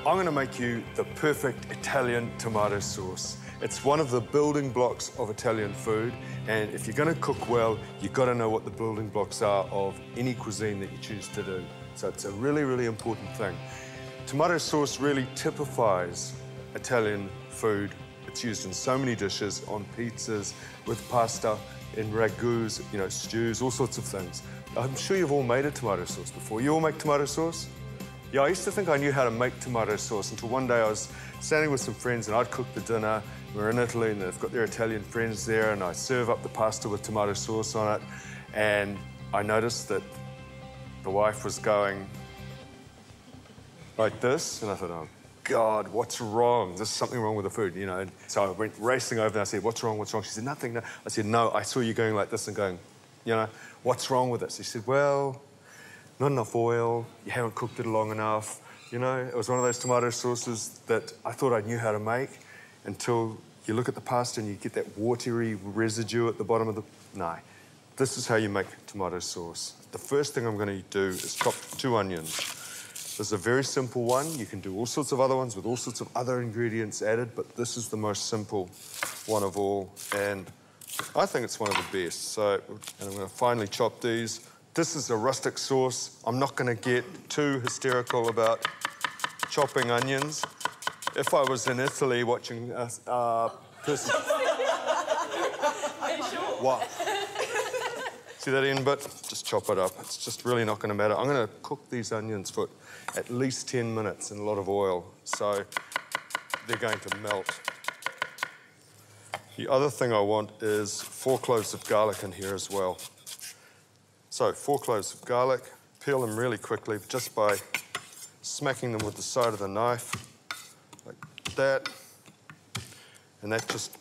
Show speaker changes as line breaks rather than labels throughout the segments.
I'm going to make you the perfect Italian tomato sauce. It's one of the building blocks of Italian food, and if you're going to cook well, you've got to know what the building blocks are of any cuisine that you choose to do. So it's a really, really important thing. Tomato sauce really typifies Italian food. It's used in so many dishes, on pizzas, with pasta, in ragouts, you know, stews, all sorts of things. I'm sure you've all made a tomato sauce before. You all make tomato sauce? Yeah, I used to think I knew how to make tomato sauce until one day I was standing with some friends and I'd cooked the dinner. We're in Italy and they've got their Italian friends there, and I serve up the pasta with tomato sauce on it, and I noticed that the wife was going like this, and I thought, oh God, what's wrong? There's something wrong with the food, you know. And so I went racing over and I said, what's wrong, what's wrong? She said, nothing, no. I said, no, I saw you going like this and going, you know, what's wrong with it? She said, well, not enough oil, you haven't cooked it long enough. You know, it was one of those tomato sauces that I thought I knew how to make until you look at the pasta and you get that watery residue at the bottom of the... No, this is how you make tomato sauce. The first thing I'm going to do is chop 2 onions. This is a very simple one. You can do all sorts of other ones with all sorts of other ingredients added, but this is the most simple one of all, and I think it's one of the best. So, and I'm going to finely chop these. This is a rustic sauce. I'm not going to get too hysterical about chopping onions. If I was in Italy watching a person... What? See that end bit? Just chop it up. It's just really not going to matter. I'm going to cook these onions for at least 10 minutes in a lot of oil, so they're going to melt. The other thing I want is 4 cloves of garlic in here as well. So 4 cloves of garlic, peel them really quickly just by smacking them with the side of the knife, like that. And that just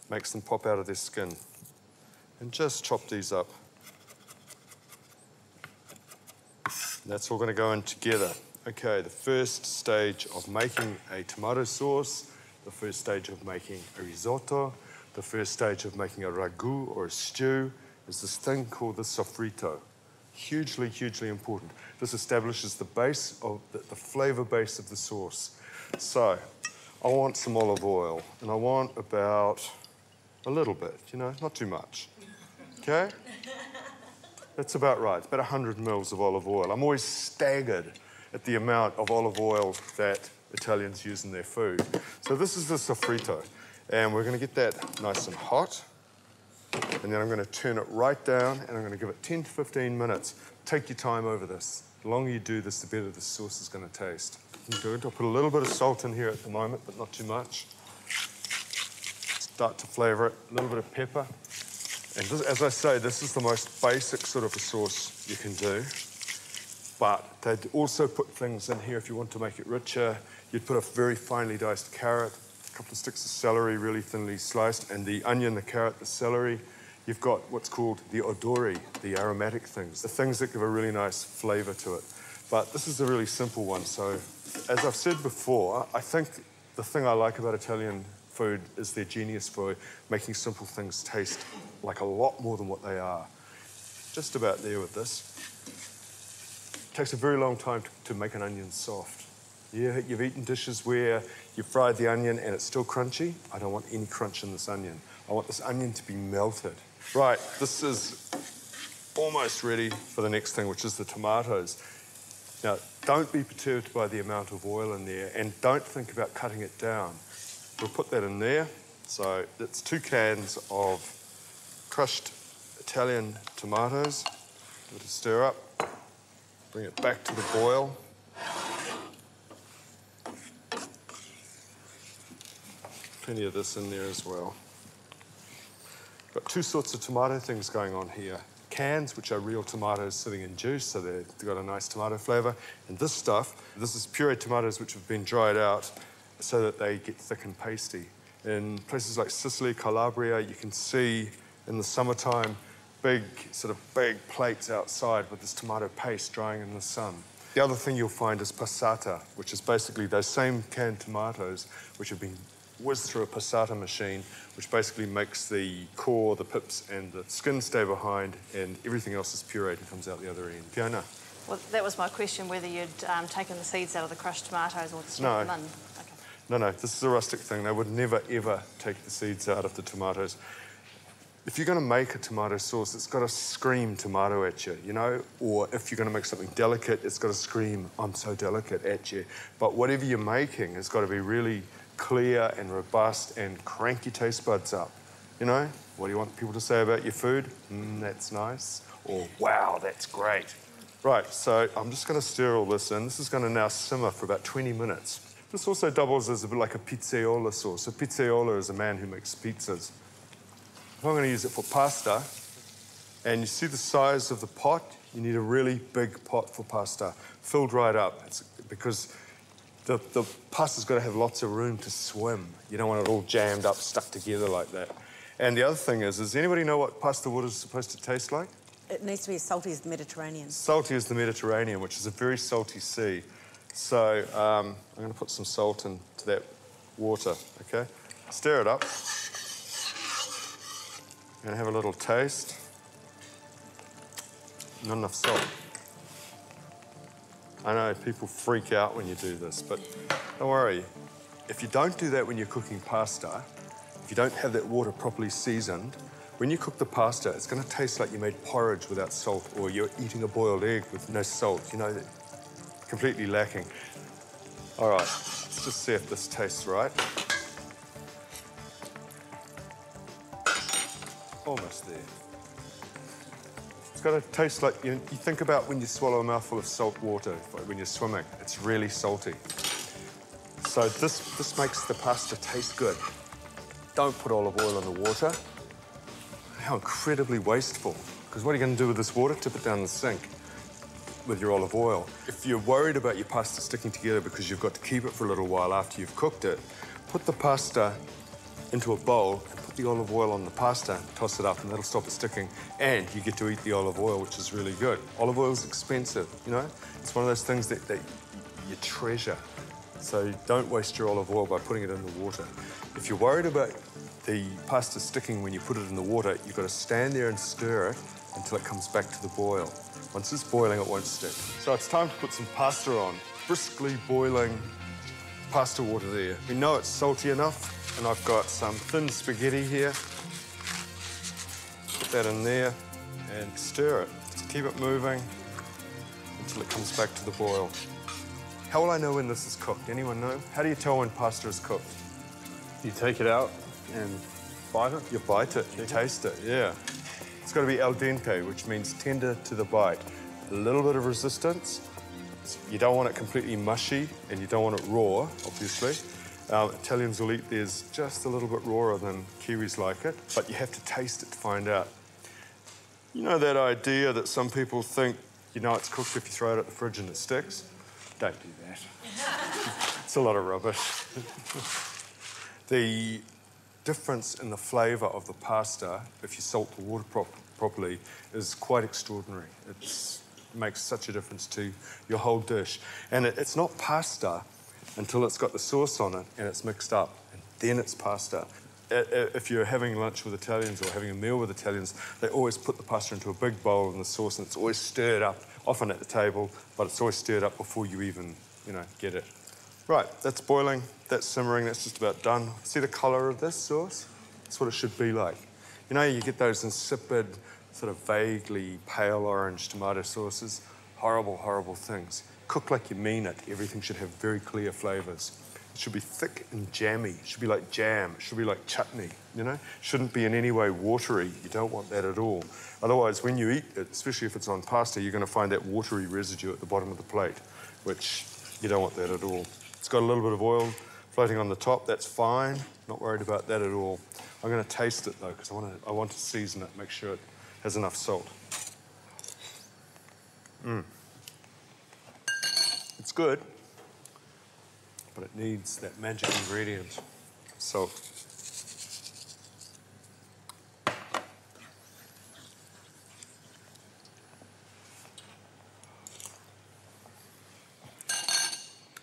makes them pop out of their skin. And just chop these up. And that's all going to go in together. Okay, the first stage of making a tomato sauce, the first stage of making a risotto, the first stage of making a ragu or a stew is this thing called the sofrito. Hugely, hugely important. This establishes the base of the flavor base of the sauce. So, I want some olive oil, and I want about a little bit, you know, not too much. Okay? That's about right. It's about 100 mils of olive oil. I'm always staggered at the amount of olive oil that Italians use in their food. So this is the sofrito, and we're going to get that nice and hot. And then I'm going to turn it right down, and I'm going to give it 10 to 15 minutes. Take your time over this. The longer you do this, the better the sauce is going to taste. Good. I'll put a little bit of salt in here at the moment, but not too much. Start to flavour it. A little bit of pepper. And this, as I say, this is the most basic sort of a sauce you can do. But they'd also put things in here if you want to make it richer. You'd put a very finely diced carrot, a couple of sticks of celery really thinly sliced, and the onion, the carrot, the celery. You've got what's called the odori, the aromatic things, the things that give a really nice flavour to it. But this is a really simple one. So, as I've said before, I think the thing I like about Italian food is their genius for making simple things taste like a lot more than what they are. Just about there with this. It takes a very long time to make an onion soft. Yeah, you've eaten dishes where you've fried the onion and it's still crunchy. I don't want any crunch in this onion. I want this onion to be melted. Right, this is almost ready for the next thing, which is the tomatoes. Now, don't be perturbed by the amount of oil in there, and don't think about cutting it down. We'll put that in there. So it's 2 cans of crushed Italian tomatoes. Give it a stir up. Bring it back to the boil. Plenty of this in there as well. Got 2 sorts of tomato things going on here. Cans, which are real tomatoes sitting in juice, so they've got a nice tomato flavour. And this stuff, this is pureed tomatoes which have been dried out so that they get thick and pasty. In places like Sicily, Calabria, you can see in the summertime big plates outside with this tomato paste drying in the sun. The other thing you'll find is passata, which is basically those same canned tomatoes which have been whizzed through a passata machine, which basically makes the core, the pips, and the skin stay behind, and everything else is pureed and comes out the other end. Fiona?
Well, that was my question, whether you'd taken the seeds out of the crushed tomatoes or stuck
No.
them in. Okay.
No, this is a rustic thing. They would never, ever take the seeds out of the tomatoes. If you're going to make a tomato sauce, it's got to scream tomato at you, you know? Or if you're going to make something delicate, it's got to scream, I'm so delicate at you. But whatever you're making has got to be really clear and robust and crank your taste buds up, you know? What do you want people to say about your food? That's nice. Or, wow, that's great. Right, so I'm just going to stir all this in. This is going to now simmer for about 20 minutes. This also doubles as a bit like a pizzaiola sauce. A pizzaiola is a man who makes pizzas. If I'm going to use it for pasta, and you see the size of the pot, you need a really big pot for pasta, filled right up, because the pasta's got to have lots of room to swim. You don't want it all jammed up, stuck together like that. And the other thing is, does anybody know what pasta water is supposed to taste like?
It needs to be as salty as the Mediterranean.
Salty as the Mediterranean, which is a very salty sea. So I'm going to put some salt into that water, okay? Stir it up. I'm going to have a little taste. Not enough salt. I know people freak out when you do this, but don't worry. If you don't do that when you're cooking pasta, if you don't have that water properly seasoned, when you cook the pasta, it's going to taste like you made porridge without salt, or you're eating a boiled egg with no salt, you know, completely lacking. All right, let's just see if this tastes right. Almost there. It's got to taste like, you think about when you swallow a mouthful of salt water, when you're swimming, it's really salty. So this makes the pasta taste good. Don't put olive oil in the water. How incredibly wasteful. Because what are you going to do with this water? Tip it down the sink with your olive oil. If you're worried about your pasta sticking together because you've got to keep it for a little while after you've cooked it, put the pasta into a bowl and put the olive oil on the pasta, toss it up, and that'll stop it sticking. And you get to eat the olive oil, which is really good. Olive oil is expensive, you know? It's one of those things that you treasure. So don't waste your olive oil by putting it in the water. If you're worried about the pasta sticking when you put it in the water, you've got to stand there and stir it until it comes back to the boil. Once it's boiling, it won't stick. So it's time to put some pasta on. Briskly boiling pasta water there. We know it's salty enough, and I've got some thin spaghetti here. Put that in there and stir it. Just keep it moving until it comes back to the boil. How will I know when this is cooked? Anyone know? How do you tell when pasta is cooked?
You take it out and bite it?
You bite it, you taste it, yeah. It's got to be al dente, which means tender to the bite. A little bit of resistance. You don't want it completely mushy, and you don't want it raw, obviously. Italians will eat theirs just a little bit rawer than Kiwis like it, but you have to taste it to find out. You know that idea that some people think you know it's cooked if you throw it at the fridge and it sticks? Don't do that. It's a lot of rubbish. The difference in the flavour of the pasta, if you salt the water properly, is quite extraordinary. It makes such a difference to your whole dish. And it's not pasta until it's got the sauce on it and it's mixed up, and then it's pasta. If you're having lunch with Italians or having a meal with Italians, they always put the pasta into a big bowl in the sauce, and it's always stirred up, often at the table, but it's always stirred up before you even, get it. Right, that's boiling, that's simmering, that's just about done. See the colour of this sauce? That's what it should be like. You get those insipid, sort of vaguely pale orange tomato sauces. Horrible, horrible things. Cook like you mean it. Everything should have very clear flavours. It should be thick and jammy. It should be like jam. It should be like chutney, It shouldn't be in any way watery. You don't want that at all. Otherwise, when you eat it, especially if it's on pasta, you're going to find that watery residue at the bottom of the plate, which you don't want that at all. It's got a little bit of oil floating on the top. That's fine. Not worried about that at all. I'm going to taste it, though, because I want to season it, make sure it has enough salt. It's good, but it needs that magic ingredient, salt.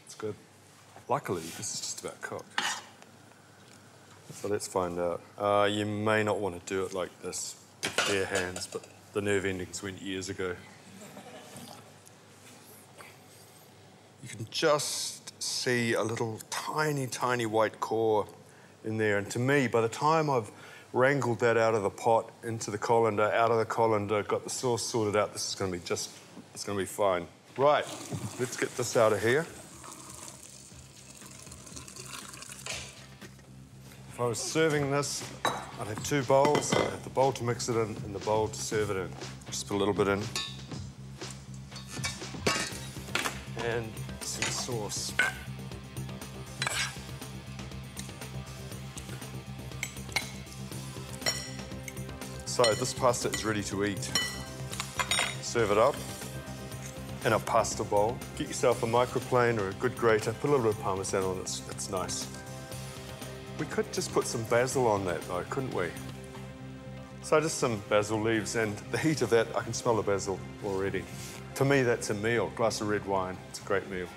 It's good. Luckily, this is just about cooked. So let's find out. You may not want to do it like this with bare hands, but the nerve endings went years ago. can just see a little tiny, tiny white core in there. And to me, by the time I've wrangled that out of the pot into the colander, out of the colander, got the sauce sorted out, this is going to be just, it's going to be fine. Right, let's get this out of here. If I was serving this, I'd have two bowls. I'd have the bowl to mix it in and the bowl to serve it in. Just put a little bit in. And some sauce. So this pasta is ready to eat. Serve it up in a pasta bowl. Get yourself a microplane or a good grater. Put a little bit of Parmesan on it, it's nice. We could just put some basil on that though, couldn't we? So just some basil leaves, and the heat of that, I can smell the basil already. To me, that's a meal. Glass of red wine, it's a great meal.